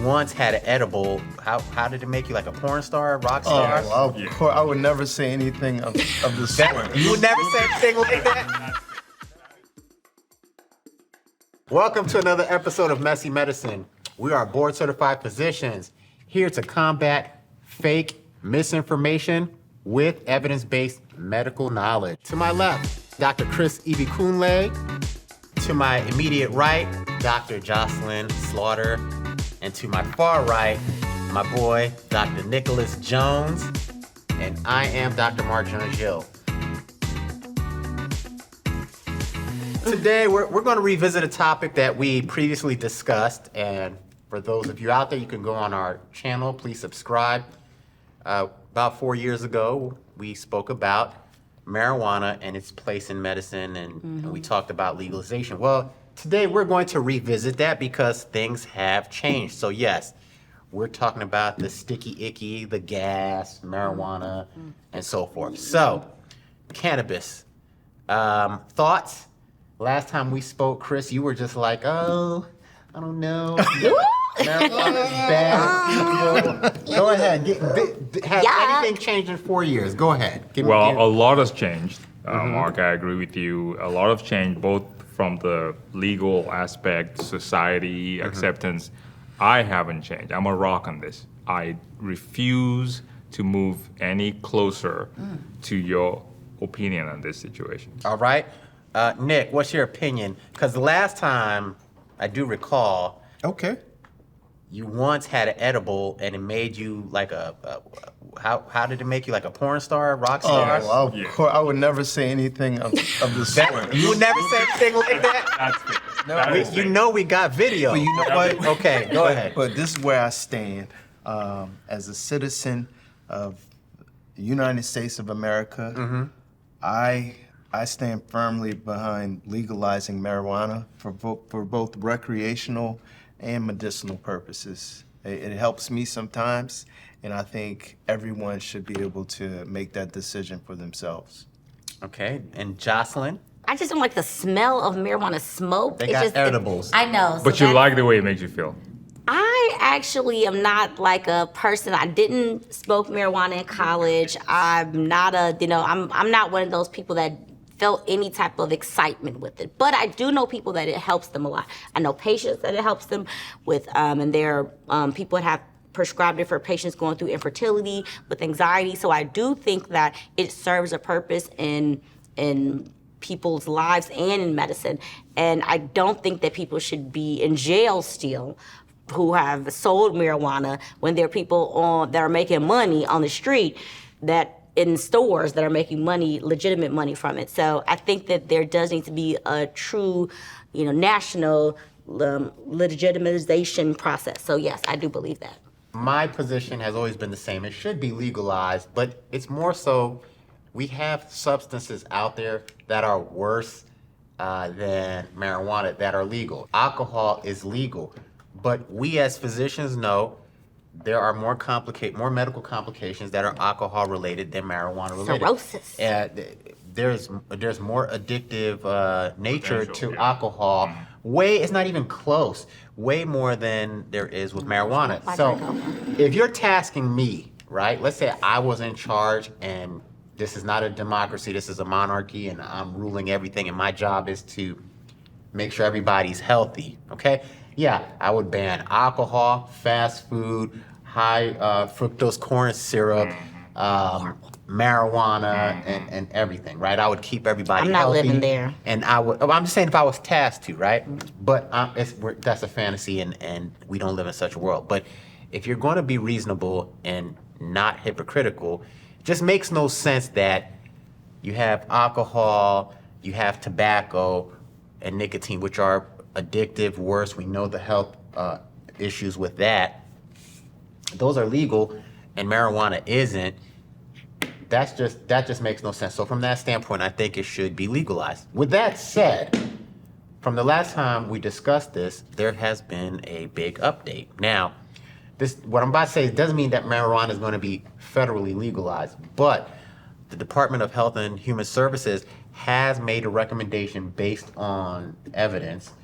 once had an edible. How did it make you, like a porn star, rock star? Oh, of course, I would never say anything of the sort. You would never say anything like that? Welcome to another episode of Messy Medicine. We are board certified physicians here to combat fake misinformation with evidence-based medical knowledge. To my left, Dr. Chris Ibikunle. To my immediate right, Dr. Jocelyn Slaughter. And to my far right, my boy, Dr. Nicholas Jones. And I am Dr. Marjan Gil. Today, we're going to revisit a topic that we previously discussed. And for those of you out there, you can go on our channel. Please subscribe. About 4 years ago, we spoke about marijuana and its place in medicine, and we talked about legalization. Well, today we're going to revisit that because things have changed. So yes, we're talking about the sticky icky, the gas, marijuana, and so forth. So, cannabis. Thoughts? Last time we spoke, Chris, you were just like, oh, I don't know. Marijuana is bad. Go ahead. Has anything changed in 4 years? Go ahead. A lot has changed. Mark, I agree with you. A lot has changed, both from the legal aspect, society, acceptance. I haven't changed. I'm a rock on this. I refuse to move any closer to your opinion on this situation. All right. Nick, what's your opinion? Because the last time, I do recall, Okay. you once had an edible and it made you like how did it make you, like a porn star, rock star? Oh, of course, I would never say anything of the sort. You would never say anything like that? That's You know we got video. But you know what? Okay, go ahead. But this is where I stand as a citizen of the United States of America. I stand firmly behind legalizing marijuana for both recreational and medicinal purposes. It helps me sometimes, and I think everyone should be able to make that decision for themselves. Okay, and Jocelyn? I just don't like the smell of marijuana smoke. They got edibles. I know. so But you that's- like the way it makes you feel. I actually am not like a person. I didn't smoke marijuana in college. I'm not I'm not one of those people that felt any type of excitement with it. But I do know people that it helps them a lot. I know patients that it helps them with, and there are people that have prescribed it for patients going through infertility, with anxiety. So I do think that it serves a purpose in people's lives and in medicine. And I don't think that people should be in jail still who have sold marijuana when there are people that are making money on the street that in stores that are making money, legitimate money from it. So I think that there does need to be a true, national legitimization process. So yes, I do believe that. My position has always been the same. It should be legalized, but it's more so we have substances out there that are worse than marijuana that are legal. Alcohol is legal, but we as physicians know there are more medical complications that are alcohol related than marijuana related. Cirrhosis. There's more addictive nature Potential, to yeah. alcohol. It's not even close. Way more than there is with marijuana. I So, drink alcohol. if you're tasking me, right? Let's say I was in charge, and this is not a democracy. This is a monarchy, and I'm ruling everything. And my job is to make sure everybody's healthy. Okay? Yeah, I would ban alcohol, fast food, high fructose corn syrup, marijuana, and everything, right? I would keep everybody I'm not healthy. living there. And I'm just saying if I was tasked to, right? But that's a fantasy, and we don't live in such a world. But if you're going to be reasonable and not hypocritical, it just makes no sense that you have alcohol, you have tobacco, and nicotine, which are addictive, worse. We know the health issues with that. Those are legal, and marijuana isn't. That just makes no sense. So from that standpoint, I think it should be legalized. With that said, from the last time we discussed this, there has been a big update. Now, what I'm about to say doesn't mean that marijuana is going to be federally legalized, but the Department of Health and Human Services has made a recommendation based on evidence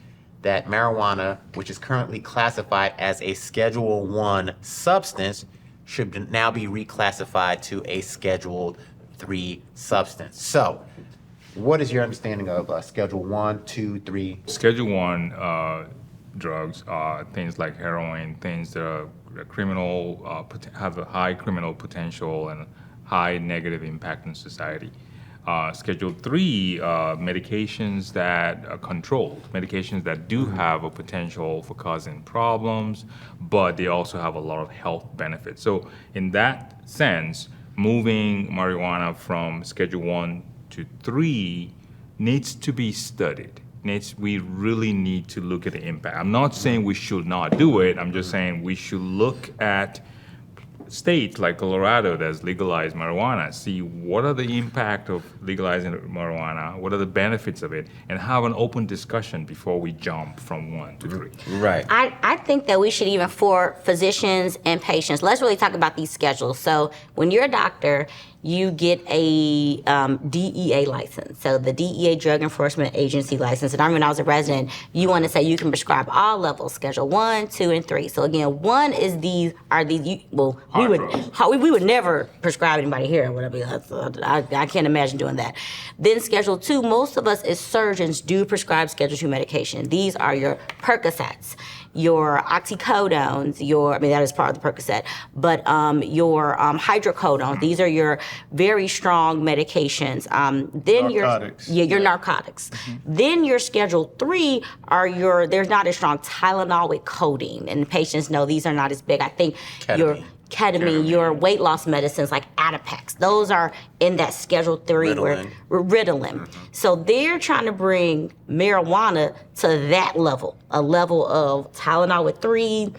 that marijuana, which is currently classified as a Schedule 1 substance, should now be reclassified to a Schedule 3 substance. So, what is your understanding of Schedule 1, 2, 3? Schedule 1 drugs are things like heroin, things that are criminal, have a high criminal potential and high negative impact on society. Schedule 3 medications that are controlled, medications that do have a potential for causing problems, but they also have a lot of health benefits. So in that sense, moving marijuana from Schedule 1 to 3 needs to be studied. We really need to look at the impact. I'm not saying we should not do it. I'm just saying we should look at states like Colorado that's legalized marijuana, see what are the impact of legalizing marijuana, what are the benefits of it, and have an open discussion before we jump from 1 to 3. Right. I think that we should even, for physicians and patients, let's really talk about these schedules. So when you're a doctor, you get a DEA license, so the DEA Drug Enforcement Agency license. And I remember when I was a resident, you want to say you can prescribe all levels, Schedule 1, 2, and 3. So again, 1 is we would never prescribe anybody here. I can't imagine doing that. Then Schedule 2, most of us as surgeons do prescribe Schedule 2 medication. These are your Percocets, your oxycodones, that is part of the Percocet, but your hydrocodones. These are your very strong medications. Then Narcotics. your narcotics. Then your Schedule 3 are there's not as strong Tylenol with codeine, and patients know these are not as big. I think your ketamine, your weight loss medicines like Adipex, those are in that Schedule 3 Ritalin. where Ritalin. So they're trying to bring marijuana to that level, a level of Tylenol with 3,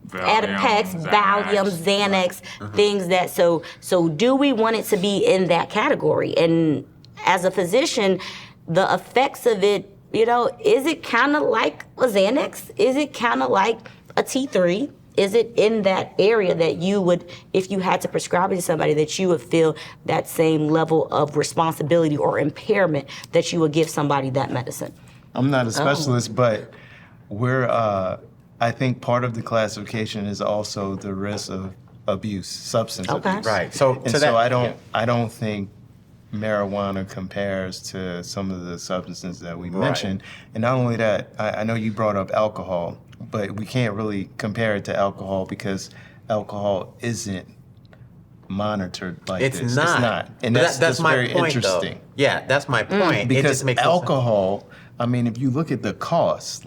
Adipex, Valium, Xanax, things that, so do we want it to be in that category? And as a physician, the effects of it, is it kind of like a Xanax? Is it kind of like a T3? Is it in that area that you would, if you had to prescribe it to somebody, that you would feel that same level of responsibility or impairment that you would give somebody that medicine? I'm not a specialist, but I think part of the classification is also the risk of abuse, substance abuse. Right. So, And to so that, I don't think marijuana compares to some of the substances that we mentioned. And not only that, I know you brought up alcohol, but we can't really compare it to alcohol because alcohol isn't monitored like It's this. not. It's not. And But that's my very point, interesting. though. Yeah, that's my point. It Because just makes no sense. alcohol, I mean, if you look at the cost,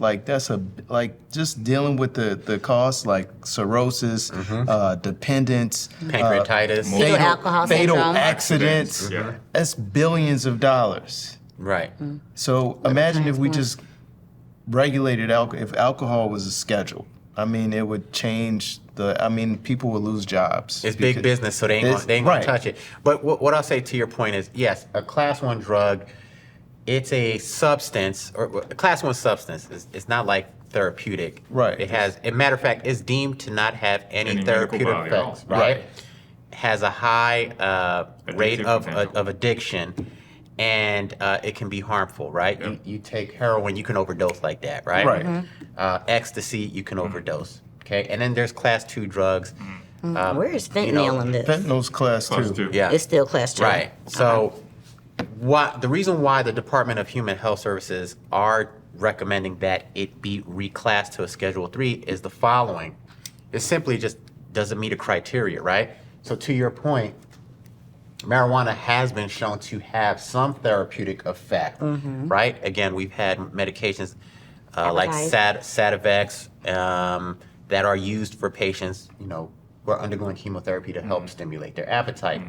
just dealing with the cost, like cirrhosis, dependence, Pancreatitis. Fetal alcohol fatal syndrome. accidents, Yeah. that's billions of dollars. Right. So imagine if we just regulated alcohol, if alcohol was a schedule. I mean, it would change people would lose jobs. It's big business, so they ain't gonna right. touch it. But what I'll say to your point is, yes, a Class 1 drug, it's a substance, or a Class 1 substance. It's not like therapeutic. Right. It has, as a matter of fact, it's deemed to not have any Any medical therapeutic value at all. effects. Right. Has a high rate Addictive of potential. addiction, and it can be harmful. Right. Yep. You take heroin, you can overdose like that. Right. Right. Ecstasy, you can overdose. Okay. And then there's Class 2 drugs. Where is fentanyl you know, in this? Fentanyl's class Plus 2. 2. Yeah. It's still Class 2. Right. So, the reason why the Department of Human Health Services are recommending that it be reclassed to a Schedule 3 is the following. It simply just doesn't meet a criteria, right? So, to your point, marijuana has been shown to have some therapeutic effect, right? Again, we've had medications like Sativex that are used for patients, who are undergoing chemotherapy to help stimulate their appetite.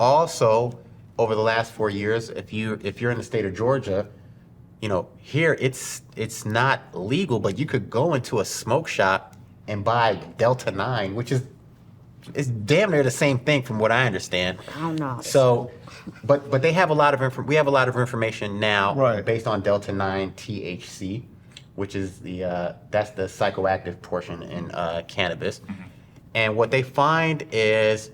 Also, over the last 4 years, if you're in the state of Georgia, here it's not legal, but you could go into a smoke shop and buy Delta 9, which is it's damn near the same thing from what I understand. I don't know. So, but they have a lot of we have a lot of information now Right. based on Delta 9 THC, which is that's the psychoactive portion in cannabis. And what they find is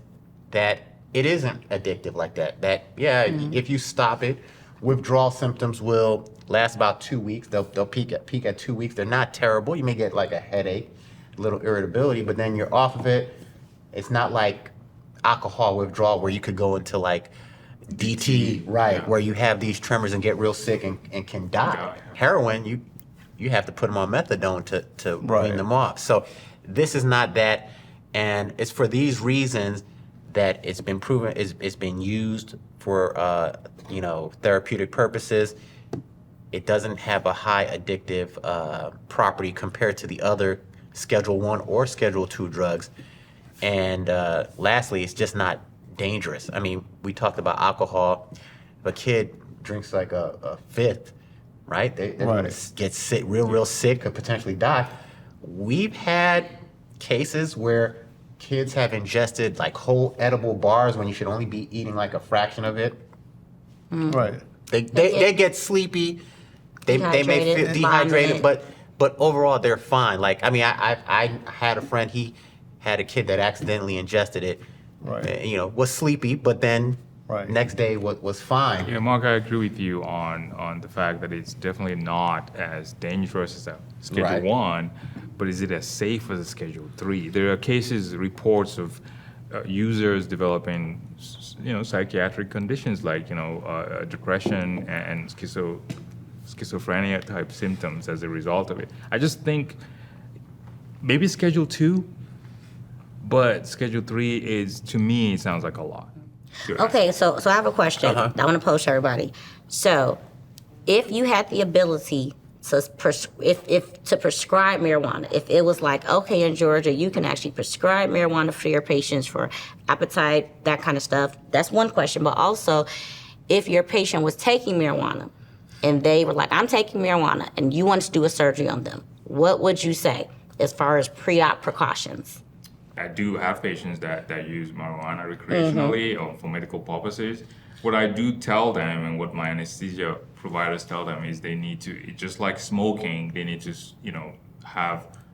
that it isn't addictive like that. That if you stop it, withdrawal symptoms will last about 2 weeks. They'll peak at 2 weeks. They're not terrible. You may get like a headache, a little irritability, but then you're off of it. It's not like alcohol withdrawal where you could go into like DT, right, where you have these tremors and get real sick and can die. Die. Heroin, you have to put them on methadone to Right. wean them off. So this is not that, and it's for these reasons that it's been proven, it's been used for therapeutic purposes. It doesn't have a high addictive property compared to the other Schedule 1 or Schedule 2 drugs. And lastly, it's just not dangerous. I mean, we talked about alcohol. If a kid drinks like a fifth, right? They're going Right. to get sick, real sick, could potentially die. We've had cases where kids have ingested like whole edible bars when you should only be eating like a fraction of it. Right. They get sleepy. They may feel Dehydrated, dehydrated, vomit. but overall they're fine. Like I mean, I had a friend. He had a kid that accidentally ingested it. Right. Was sleepy, but then Right. next day was fine. Yeah, Mark, I agree with you on the fact that it's definitely not as dangerous as a Schedule Right. 1, but is it as safe as a Schedule 3? There are cases, reports of users developing, psychiatric conditions like, depression and schizophrenia type symptoms as a result of it. I just think maybe Schedule 2, but Schedule 3 is, to me, it sounds like a lot. Okay, so I have a question I want to pose to everybody. So, if you had the ability to prescribe marijuana, if it was like, okay, in Georgia, you can actually prescribe marijuana for your patients for appetite, that kind of stuff, that's one question. But also, if your patient was taking marijuana and they were like, I'm taking marijuana, and you want to do a surgery on them, what would you say as far as pre-op precautions? I do have patients that use marijuana recreationally or for medical purposes. What I do tell them and what my anesthesia providers tell them is they need to, just like smoking, they need to,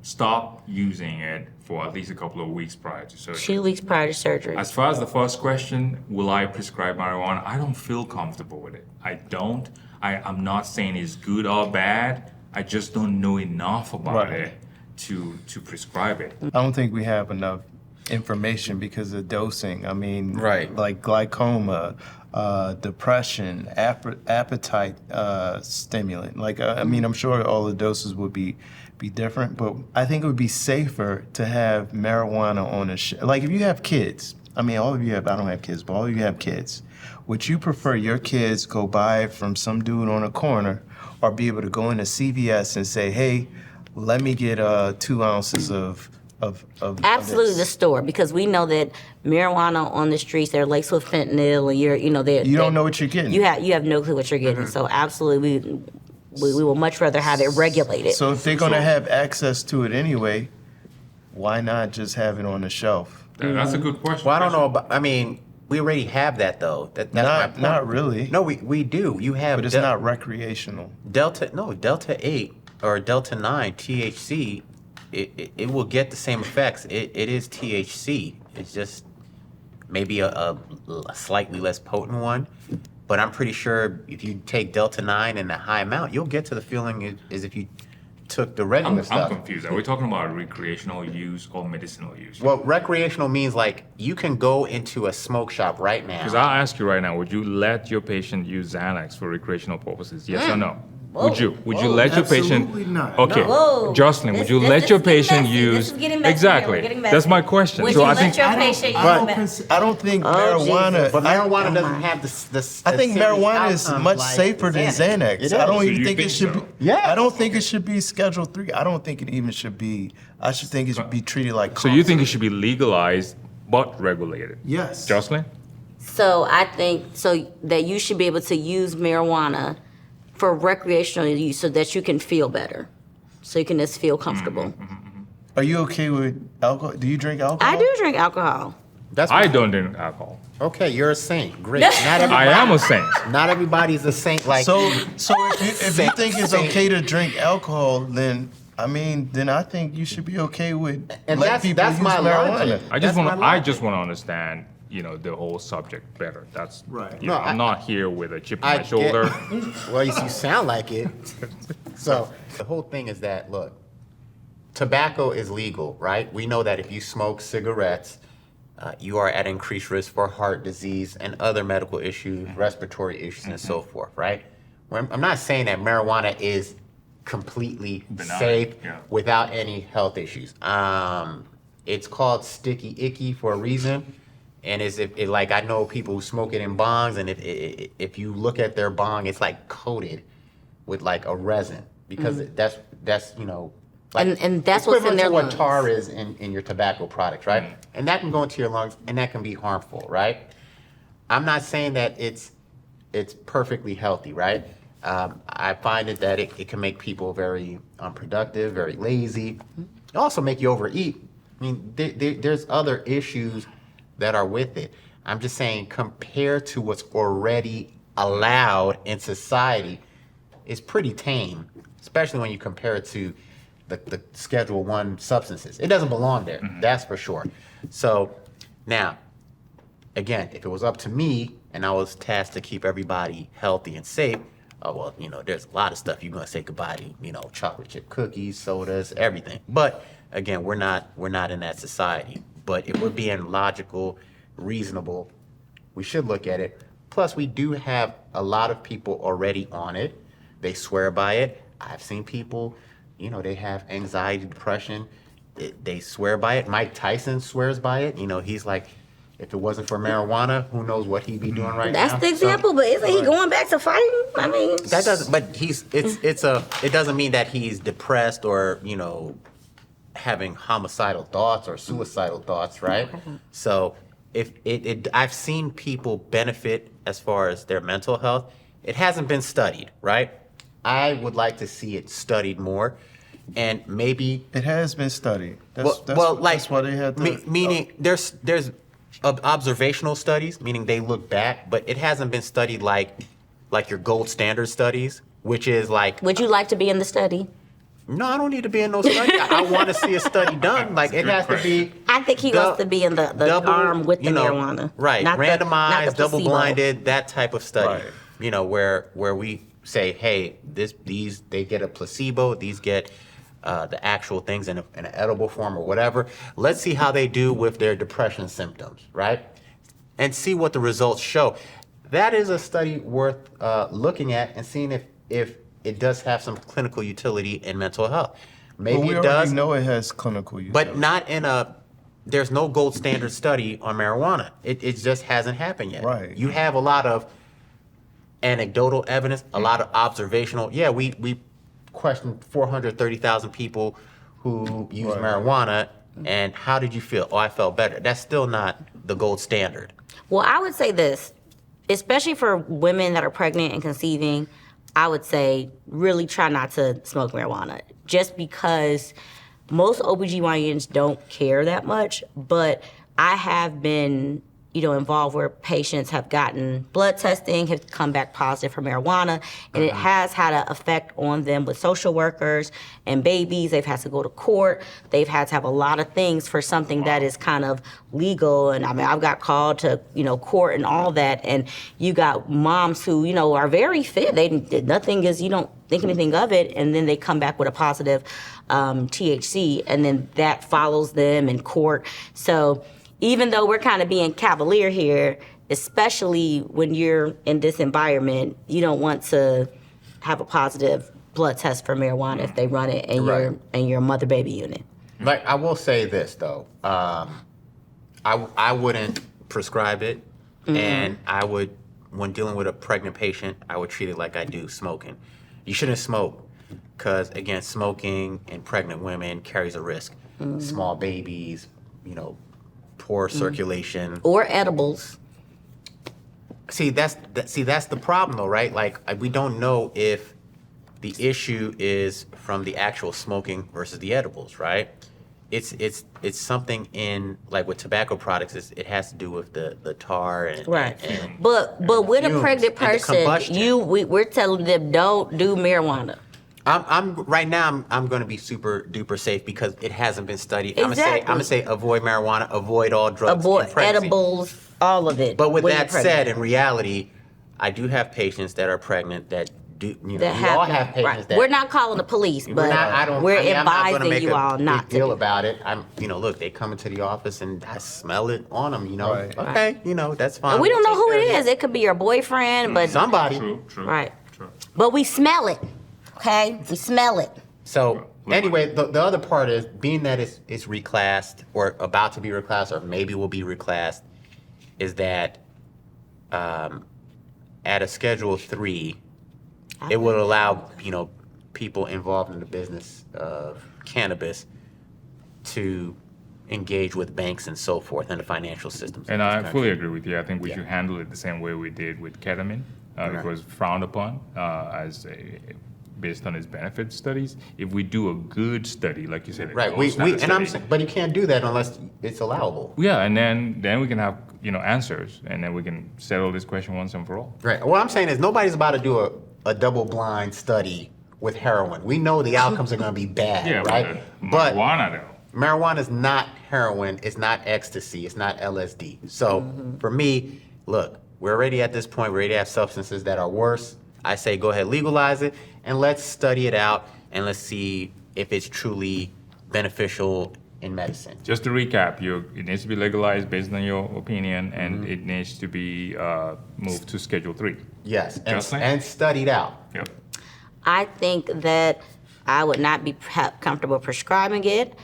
stop using it for at least a couple of weeks prior to surgery. 2 weeks prior to surgery. As far as the first question, will I prescribe marijuana? I don't feel comfortable with it. I don't. I'm not saying it's good or bad. I just don't know enough about Right. it to prescribe it. I don't think we have enough information because of dosing. I mean, Right. like glaucoma, depression, appetite stimulant. Like, I mean, I'm sure all the doses would be different, but I think it would be safer to have marijuana on a like if you have kids. I mean, all of you have. I don't have kids, but all of you have kids. Would you prefer your kids go buy it from some dude on a corner, or be able to go into CVS and say, "Hey, let me get 2 ounces of Absolutely, this." the store, because we know that marijuana on the streets, they're laced with fentanyl, and You don't know what you're getting. You have no clue what you're getting. So absolutely, we will much rather have it regulated. So if they're gonna have access to it anyway, why not just have it on the shelf? That's a good question. Well, I don't know, but I mean, we already have that though. That's my point. Not really. No, we do. You have, But it's not recreational. Delta 8 or Delta 9 THC. It will get the same effects. It is THC. It's just maybe a slightly less potent one. But I'm pretty sure if you take Delta 9 in a high amount, you'll get to the feeling as if you took the regular I'm stuff. confused. Are we talking about recreational use or medicinal use? Well, recreational means like you can go into a smoke shop right now. Because I'll ask you right now, would you let your patient use Xanax for recreational purposes? Yes or no? Would you? Would you let your patient? Absolutely not. Okay, No. Whoa. Jocelyn, would you This- let this your is getting patient messy. use? This is getting messy. Exactly. We're getting That's messy. my question. Would So you I let think your patient use I don't think Oh, marijuana. Jesus. But marijuana Oh doesn't my. have the I think serious marijuana is outcomes much like safer than Xanax. It I don't is. even you think it think should so? be. Yes. I don't think it should be Schedule 3. I don't think it even should be. I should think it should be treated like. so. You think it should be legalized but regulated? Yes. Jocelyn? So I think that you should be able to use marijuana for recreational use so that you can feel better, so you can just feel comfortable. Are you okay with alcohol? Do you drink alcohol? I do drink alcohol. That's I don't drink alcohol. Okay, you're a saint. Great. Not everybody, I am a saint. Not everybody's a saint like So, you. so if you think it's okay to drink alcohol, then I think you should be okay with And letting people that's use my marijuana. logic. I That's just my want. I logic. just want to understand. the whole subject better. That's Right. You know, No, I'm not here with a chip on I my shoulder. Well, you sound like it. So the whole thing is that, look, tobacco is legal, right? We know that if you smoke cigarettes, you are at increased risk for heart disease and other medical issues, respiratory issues, and so forth, right? I'm not saying that marijuana is completely Benign, safe yeah. without any health issues. It's called sticky icky for a reason. And is like I know people who smoke it in bongs, and if you look at their bong, it's like coated with like a resin because that's like And that's what's in equivalent their to what lungs. tar is in your tobacco products, right? And that can go into your lungs, and that can be harmful, right? I'm not saying that it's perfectly healthy, right? I find it that it can make people very unproductive, very lazy. It also make you overeat. I mean, there's other issues that are with it. I'm just saying, compared to what's already allowed in society, it's pretty tame, especially when you compare it to the Schedule 1 substances. It doesn't belong there, that's for sure. So now, again, if it was up to me and I was tasked to keep everybody healthy and safe, well, there's a lot of stuff you're gonna say goodbye to, chocolate chip cookies, sodas, everything. But again, we're not in that society. But if we're being logical, reasonable, we should look at it. Plus, we do have a lot of people already on it. They swear by it. I've seen people, they have anxiety, depression. They swear by it. Mike Tyson swears by it. He's like, if it wasn't for marijuana, who knows what he'd be doing right now. That's the example, but isn't he going back to fighting? I mean, That doesn't. But it doesn't mean that he's depressed or having homicidal thoughts or suicidal thoughts, right? So if I've seen people benefit as far as their mental health. It hasn't been studied, right? I would like to see it studied more, and maybe It has been studied. that's why they had the, meaning there's observational studies, meaning they look back, but it hasn't been studied like your gold standard studies, which is like would you like to be in the study? no, I don't need to be in no study. I want to see a study done. Like it has to be. I think he wants to be in the double, arm with the marijuana. Right, Not not the randomized, placebo. double-blinded, that type of study. Right. Where we say, hey, these they get a placebo, these get the actual things in an edible form or whatever. Let's see how they do with their depression symptoms, right? And see what the results show. That is a study worth looking at and seeing if it does have some clinical utility in mental health. Maybe Well, we it already does, know it has clinical use. but not in there's no gold standard study on marijuana. It just hasn't happened yet. Right. You have a lot of anecdotal evidence, a lot of observational. Yeah, we questioned 430,000 people who use Right. marijuana, and how did you feel? Oh, I felt better. That's still not the gold standard. Well, I would say this, especially for women that are pregnant and conceiving, I would say really try not to smoke marijuana just because most OBGYNs don't care that much, but I have been, involved where patients have gotten blood testing, have come back positive for marijuana, and it has had an effect on them with social workers and babies. They've had to go to court. They've had to have a lot of things for something that is kind of legal. And I mean, I've got called to, court and all that. And you got moms who, are very fit. Nothing is, you don't think anything of it. And then they come back with a positive THC, and then that follows them in court. So even though we're kind of being cavalier here, especially when you're in this environment, you don't want to have a positive blood test for marijuana if they run it in your mother baby unit. Like I will say this though, I wouldn't prescribe it, and I would, when dealing with a pregnant patient, I would treat it like I do smoking. You shouldn't smoke, because again, smoking in pregnant women carries a risk. Small babies, poor circulation. Or edibles. See, that's the problem though, right? Like we don't know if the issue is from the actual smoking versus the edibles, right? It's something in, like with tobacco products, it has to do with the tar and and But with a fumes pregnant and the person, combustion. we're telling them don't do marijuana. I'm right now. I'm going to be super duper safe because it hasn't been studied. I'm Exactly. gonna say avoid marijuana, avoid all drugs, Avoid in pregnancy. edibles, all of it. But with when that you're said, pregnant. in reality, I do have patients that are pregnant that do, you know, That we all have have that, patients right. that. We're not calling the police, but we're I'm not gonna advising make you a all big not to deal do about it. Look, they come into the office and I smell it on them, you know. Right. Okay, you know, that's fine. And we don't know who Take it care of is. It could be your boyfriend, but Somebody. True. right. True. But we smell it. Okay, we smell it. So anyway, the other part is being that it's reclassed or about to be reclassed or maybe will be reclassed, is that at a Schedule 3, it would allow, you know, people involved in the business of cannabis to engage with banks and so forth and the financial systems. And of this I country. fully agree with you. I think we Yeah. should handle it the same way we did with ketamine. Right. It was frowned upon based on its benefit studies. If we do a good study, like you said, a Right. gold We standard and I'm study, saying, but you can't do that unless it's allowable. yeah, and then we can have answers, and then we can settle this question once and for all. Right. What I'm saying is nobody's about to do a double-blind study with heroin. We know the outcomes are going to be bad, Yeah, right? but marijuana though. Marijuana is not heroin. It's not ecstasy. It's not LSD. So for me, look, we're already at this point. We already have substances that are worse. I say go ahead, legalize it, and let's study it out, and let's see if it's truly beneficial in medicine. Just to recap, it needs to be legalized based on your opinion, and it needs to be moved to Schedule 3. Yes, Justin? and studied out. Yep. I think that I would not be comfortable prescribing it.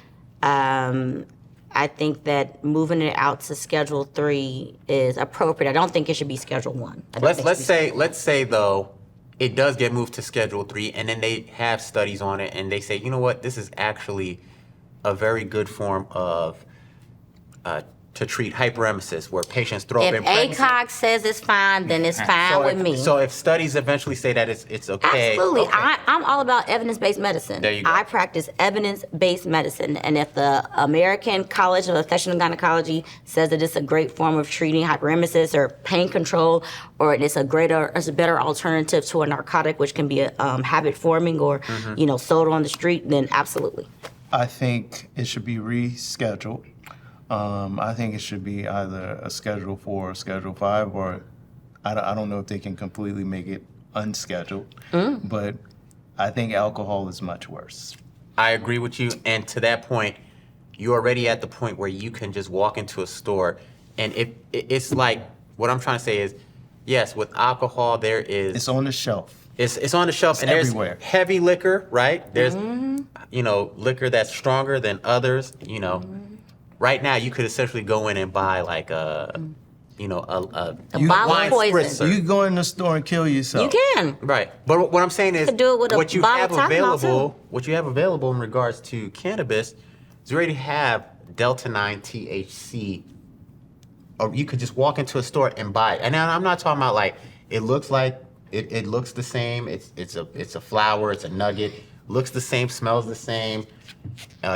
I think that moving it out to Schedule 3 is appropriate. I don't think it should be Schedule 1. I don't think it should be Let's say though, it does get moved to Schedule 3, and then they have studies on it, and they say, you know what, this is actually a very good form of to treat hyperemesis, where patients throw up If in pregnancy. ACOG says it's fine, then it's fine So with if, me. so if studies eventually say that it's okay, Absolutely. okay. I'm all about evidence-based medicine. There you go. I practice evidence-based medicine. And if the American College of Obstetrics and Gynecology says that it's a great form of treating hyperemesis or pain control, or it's a better alternative to a narcotic, which can be habit-forming or, Mm-hmm. sold on the street, then absolutely. I think it should be rescheduled. I think it should be either a Schedule 4 or Schedule 5, or I don't know if they can completely make it unscheduled. But I think alcohol is much worse. I agree with you. And to that point, you're already at the point where you can just walk into a store, and it's like what I'm trying to say is, yes, with alcohol there is It's on the shelf. it's on the shelf, and everywhere. there's heavy liquor, right? There's liquor that's stronger than others. Right now you could essentially go in and buy like a bottle wine of poison. spritzer. You go in the store and kill yourself. You can. Right, but what I'm saying is, could do it with a what you bottle have of Tylenol, available, what you have available in regards to cannabis, is you already have Delta 9 THC. Or you could just walk into a store and buy it. And now I'm not talking about like it looks like it looks the same. It's a flower. It's a nugget. Looks the same. Smells the same.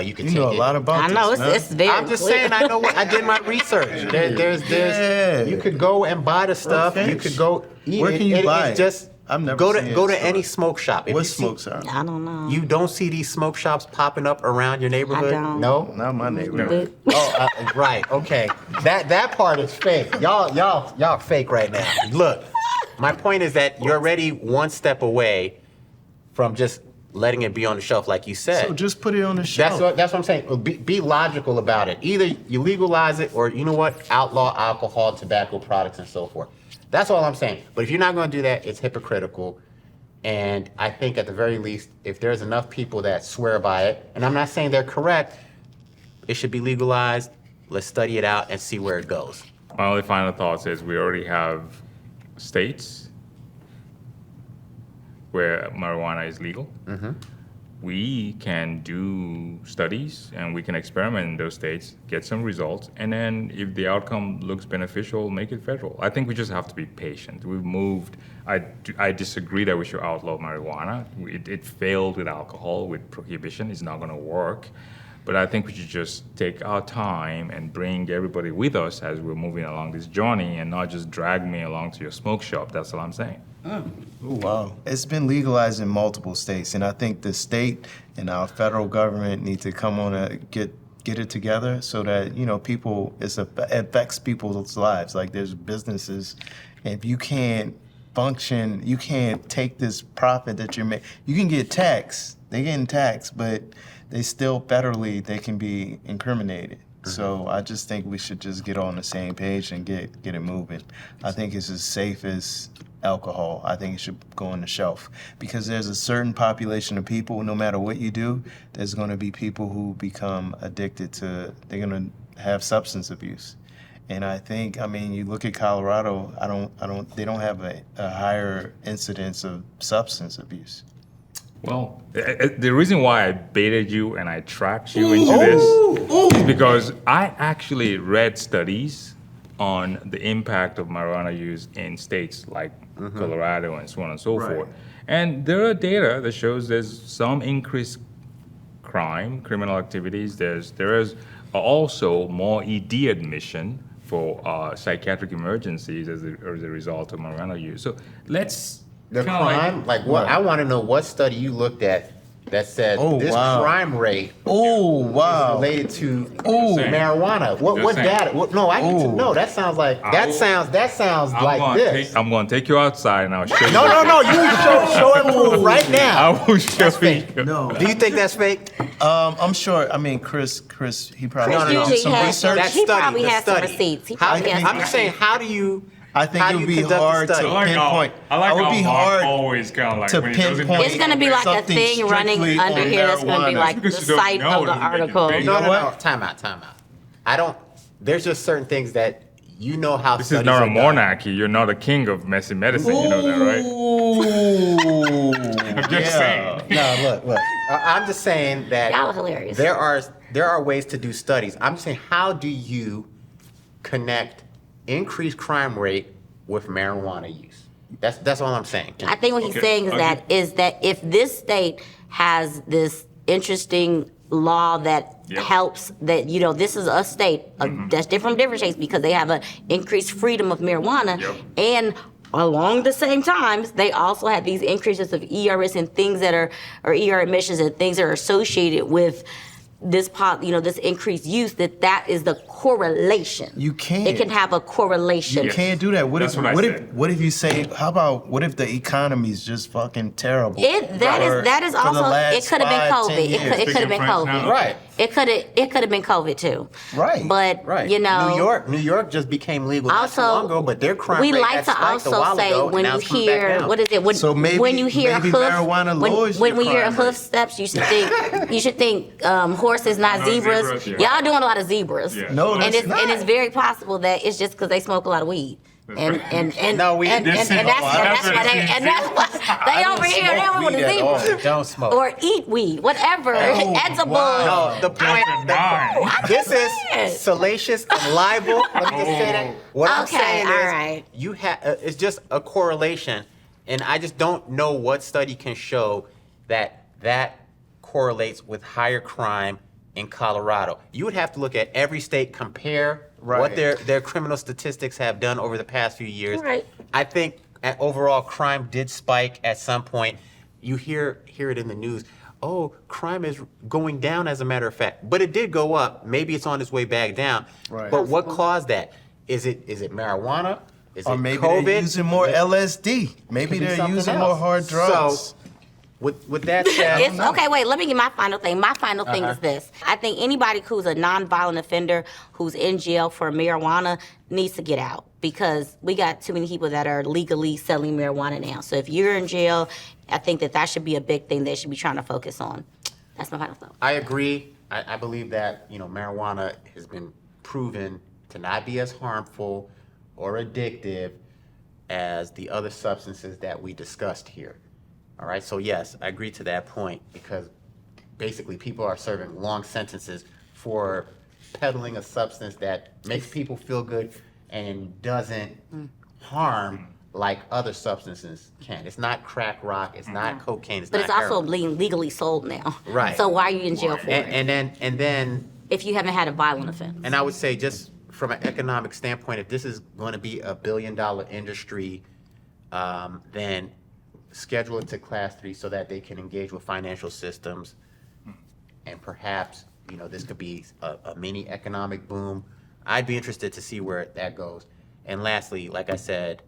You can You take know a it. lot about I know, this, man. it's very I'm just clear. saying. I know. I did my research. There's. Yeah. You could go and buy the stuff. Okay. You could go eat Where it. can you It- buy it's it? just I've never go seen to it go in to any stores. smoke shop. If What you see- smokes are? I don't know. You don't see these smoke shops popping up around your neighborhood. don't. No. Not my neighborhood. Oh, right. Okay. That part is fake. Y'all fake right now. Look, my point is that you're already one step away from just letting it be on the shelf, like you said. So just put it on the shelf. That's what I'm saying. Be logical about it. Either you legalize it, or you know what, outlaw alcohol, tobacco products, and so forth. That's all I'm saying. But if you're not going to do that, it's hypocritical. And I think at the very least, if there's enough people that swear by it, and I'm not saying they're correct, it should be legalized. Let's study it out and see where it goes. My only final thoughts is we already have states where marijuana is legal. We can do studies and we can experiment in those states, get some results, and then if the outcome looks beneficial, make it federal. I think we just have to be patient. We've moved. I disagree that we should outlaw marijuana. It failed with alcohol, with prohibition. It's not going to work. But I think we should just take our time and bring everybody with us as we're moving along this journey, and not just drag me along to your smoke shop. That's all I'm saying. Ooh, wow. It's been legalized in multiple states, and I think the state and our federal government need to come on get get it together so that, people, it affects people's lives. Like there's businesses, if you can't function, you can't take this profit that you're making. You can get taxed, they're getting taxed, but they still federally, they can be incriminated. So I just think we should just get on the same page and get it moving. I think it's as safe as alcohol. I think it should go on the shelf because there's a certain population of people, no matter what you do, there's going to be people who become addicted to, they're going to have substance abuse. And I think, you look at Colorado, they don't have a higher incidence of substance abuse. Well, the reason why I baited you and I trapped you into this is because I actually read studies on the impact of marijuana use in states like Colorado and so on and so forth. And there are data that shows there's some increased criminal activities. There is also more ED admission for psychiatric emergencies as a result of marijuana use. So let's The kinda crime, like what? I want to know what study you looked at that said this crime rate Oh, wow. related to saying. marijuana. What Just saying. data? No, I need to know. That sounds like that sounds like this. I'm going to take you outside and I'll show you. No, you show and prove right I now. will show That's you. fake. No. Do you think that's fake? I'm sure. Chris, he probably Chris did usually some has research. That He study, probably the has some study. receipts. He How, probably has I'm some just saying, how do you? I think how it do would you be conduct a hard to study? pinpoint. I like it would how be Mark hard always kind of like to when he doesn't pinpoint. know It's going to be like a something thing running strictly under on here that's going to be marijuana. like the Because you don't site know of the doesn't make it article. big. No, what? Time out. I don't. There's just certain things that you know how. This is studies not a are done. monarchy. You're not a king of messy medicine. You know that, right? Ooh. I'm just saying. No, look. I'm just saying that Y'all are hilarious. there are ways to do studies. I'm just saying, how do you connect increased crime rate with marijuana use? That's all I'm saying. I think what he's Okay, saying is that if this state has this interesting law that Yep. helps that this is a state that's different from different states because they have an increased freedom of marijuana Yep. and along the same times they also have these increases of ERS and things that are or ER emissions and things that are associated with this this increased use that is the correlation. You can't. It can have a correlation. You can't do that. What That's if what I what said. if you say? What if the economy is just fucking terrible? That is For the also last it could have been 5, 10 COVID. years. It could have been Speaking French COVID. now. Right. It could have been COVID too. Right. But Right. New York just became legal not so long ago, but their crime we rate like had to spiked a also while say ago, when and now you it's coming back hear down. what is it when, So maybe- when you hear maybe hoof marijuana lowers when your you hear crime hoof rate. steps you should think horses not No, zebras. zebras, yeah. Y'all doing a lot of zebras. Yeah. No, and that's it's not. and it's very possible that it's just because they smoke a lot of weed. And No, we- and, this and, is- and that's oh, I why they and that's why they over here they over with the zebras Don't smoke. or eat weed whatever edible. wow. No, the point. This saying. is salacious and libel. Let me just say that. What I'm Okay, saying is, all right. you have. It's just a correlation, and I just don't know what study can show that correlates with higher crime in Colorado. You would have to look at every state, compare what Right. their criminal statistics have done over the past few years. Right. I think overall crime did spike at some point. You hear it in the news. Oh, crime is going down as a matter of fact, but it did go up. Maybe it's on its way back down. Right. But what caused that? Is it marijuana? Is Or it maybe COVID? they're using more LSD. Maybe Could be they're something using else. more hard drugs. So, with that said, It's, okay, wait, let me get my final thing. My final thing is this. I think anybody who's a nonviolent offender who's in jail for marijuana needs to get out because we got too many people that are legally selling marijuana now. So if you're in jail, I think that should be a big thing they should be trying to focus on. That's my final thought. I agree. I believe that marijuana has been proven to not be as harmful or addictive as the other substances that we discussed here. All right, so yes, I agree to that point because basically people are serving long sentences for peddling a substance that makes people feel good and doesn't harm like other substances can. It's not crack rock, it's not cocaine, it's But not it's also heroin. being legally sold now. Right. So why are you in jail for it And then if you haven't had a violent offense? And I would say, just from an economic standpoint, if this is going to be a billion-dollar industry, then schedule it to Class 3 so that they can engage with financial systems and perhaps you know, this could be a mini economic boom. I'd be interested to see where that goes. And lastly, like I said,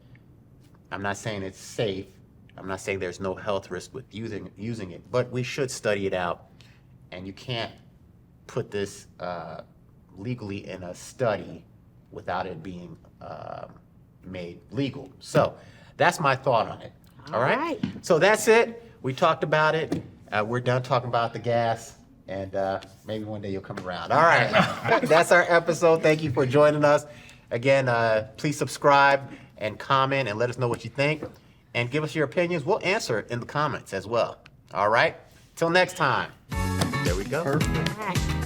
I'm not saying it's safe. I'm not saying there's no health risk with using it, but we should study it out. And you can't put this legally in a study without it being made legal. So that's my thought on it. All right. right. So that's it. We talked about it. We're done talking about the gas, and maybe one day you'll come around. All right. That's our episode. Thank you for joining us. Again, please subscribe and comment and let us know what you think. And give us your opinions. We'll answer it in the comments as well. All right. Till next time. There we go. Perfect. All right.